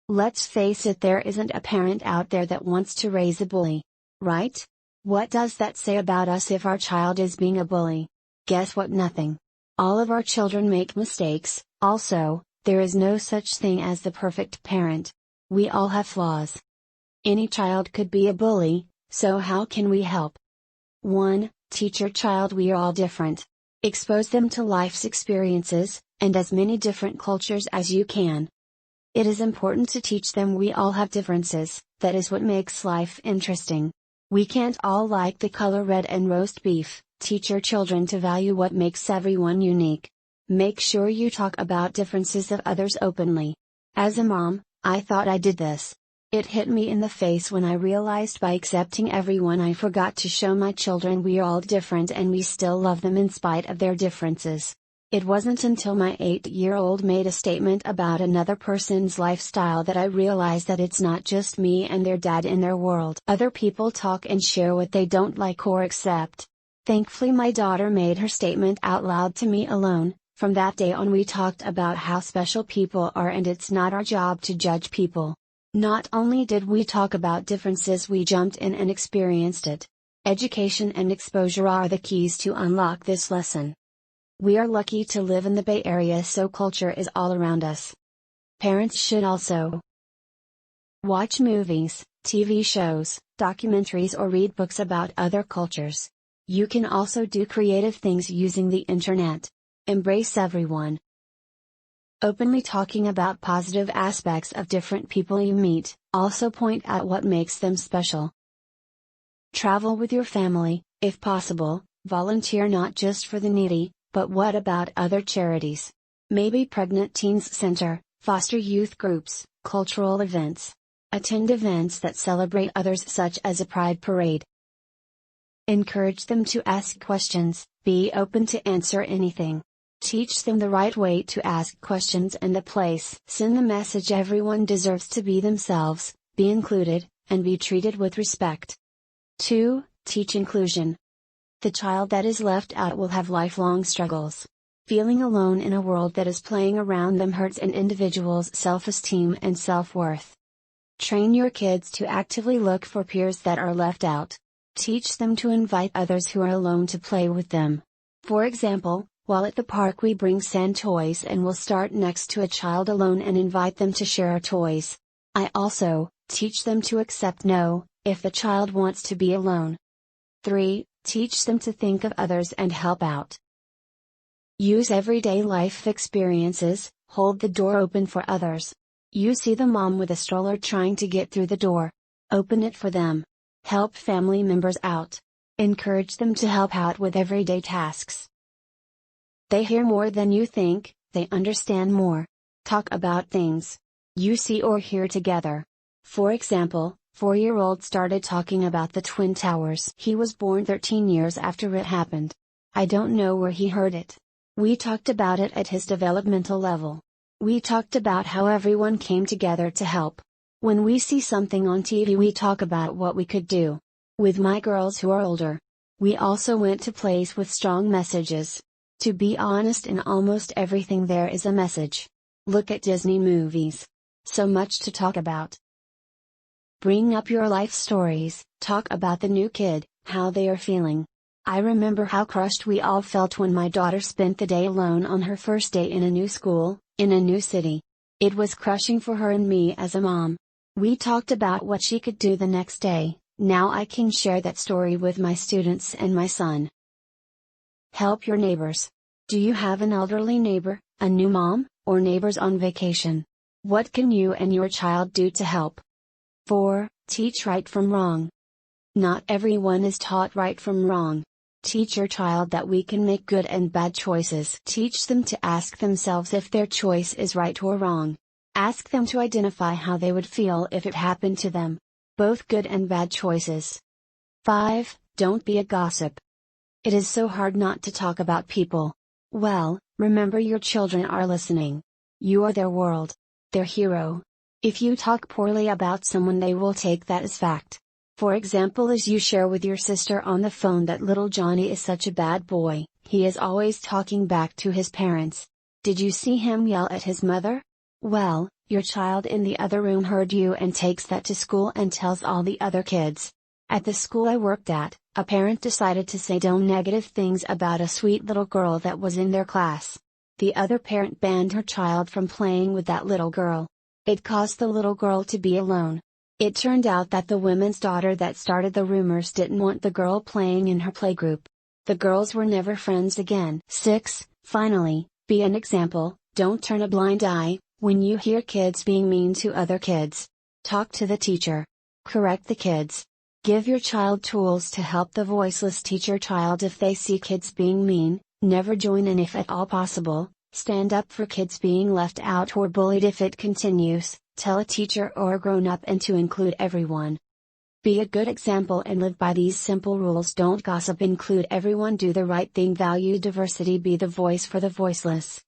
Let's face it, there isn't a parent out there that wants to raise a bully. Right? What does that say about us if our child is being a bully? Guess what? Nothing. All of our children make mistakes. Also, there is no such thing as the perfect parent. We all have flaws. Any child could be a bully, so how can we help? 1. Teach your child we are all different. Expose them to life's experiences, and as many different cultures as you can. It is important to teach them we all have differences, that is what makes life interesting. We can't all like the color red and roast beef. Teach your children to value what makes everyone unique. Make sure you talk about differences of others openly. As a mom, I thought I did this. It hit me in the face when I realized by accepting everyone I forgot to show my children we are all different and we still love them in spite of their differences. It wasn't until my 8-year-old made a statement about another person's lifestyle that I realized that it's not just me and their dad in their world. Other people talk and share what they don't like or accept. Thankfully my daughter made her statement out loud to me alone. From that day on we talked about how special people are and it's not our job to judge people. Not only did we talk about differences, we jumped in and experienced it. Education and exposure are the keys to unlock this lesson. We are lucky to live in the Bay Area, so culture is all around us. Parents should also watch movies, TV shows, documentaries or read books about other cultures. You can also do creative things using the internet. Embrace everyone. Openly talking about positive aspects of different people you meet, also point out what makes them special. Travel with your family, if possible, volunteer not just for the needy, but what about other charities? Maybe Pregnant Teens Center, foster youth groups, cultural events. Attend events that celebrate others such as a pride parade. Encourage them to ask questions, be open to answer anything. Teach them the right way to ask questions and the place. Send the message everyone deserves to be themselves, be included, and be treated with respect. 2. Teach inclusion. The child that is left out will have lifelong struggles. Feeling alone in a world that is playing around them hurts an individual's self-esteem and self-worth. Train your kids to actively look for peers that are left out. Teach them to invite others who are alone to play with them. For example, while at the park we bring sand toys and will start next to a child alone and invite them to share our toys. I also teach them to accept no, if the child wants to be alone. 3. Teach them to think of others and help out. Use everyday life experiences, hold the door open for others. You see the mom with a stroller trying to get through the door. Open it for them. Help family members out. Encourage them to help out with everyday tasks. They hear more than you think, they understand more. Talk about things you see or hear together. For example, 4-year-old started talking about the Twin Towers. He was born 13 years after it happened. I don't know where he heard it. We talked about it at his developmental level. We talked about how everyone came together to help. When we see something on TV, we talk about what we could do. With my girls who are older, we also went to plays with strong messages. To be honest, in almost everything there is a message. Look at Disney movies. So much to talk about. Bring up your life stories, talk about the new kid, how they are feeling. I remember how crushed we all felt when my daughter spent the day alone on her first day in a new school, in a new city. It was crushing for her and me as a mom. We talked about what she could do the next day. Now I can share that story with my students and my son. Help your neighbors. Do you have an elderly neighbor, a new mom, or neighbors on vacation? What can you and your child do to help? 4. Teach right from wrong. Not everyone is taught right from wrong. Teach your child that we can make good and bad choices. Teach them to ask themselves if their choice is right or wrong. Ask them to identify how they would feel if it happened to them. Both good and bad choices. 5. Don't be a gossip. It is so hard not to talk about people. Well, remember your children are listening. You are their world. Their hero. If you talk poorly about someone, they will take that as fact. For example, as you share with your sister on the phone that little Johnny is such a bad boy, he is always talking back to his parents. Did you see him yell at his mother? Well, Your child in the other room heard you and takes that to school and tells all the other kids. At the school I worked at, a parent decided to say dumb negative things about a sweet little girl that was in their class. The other parent banned her child from playing with that little girl. It caused the little girl to be alone. It turned out that the woman's daughter that started the rumors didn't want the girl playing in her playgroup. The girls were never friends again. 6. Finally, be an example. Don't turn a blind eye when you hear kids being mean to other kids. Talk to the teacher. Correct the kids. Give your child tools to help the voiceless teach your child if they see kids being mean. Never join in if at all possible. Stand up for kids being left out or bullied if it continues. Tell a teacher or a grown-up and to include everyone. Be a good example and live by these simple rules. Don't gossip. Include everyone. Do the right thing. Value diversity. Be the voice for the voiceless.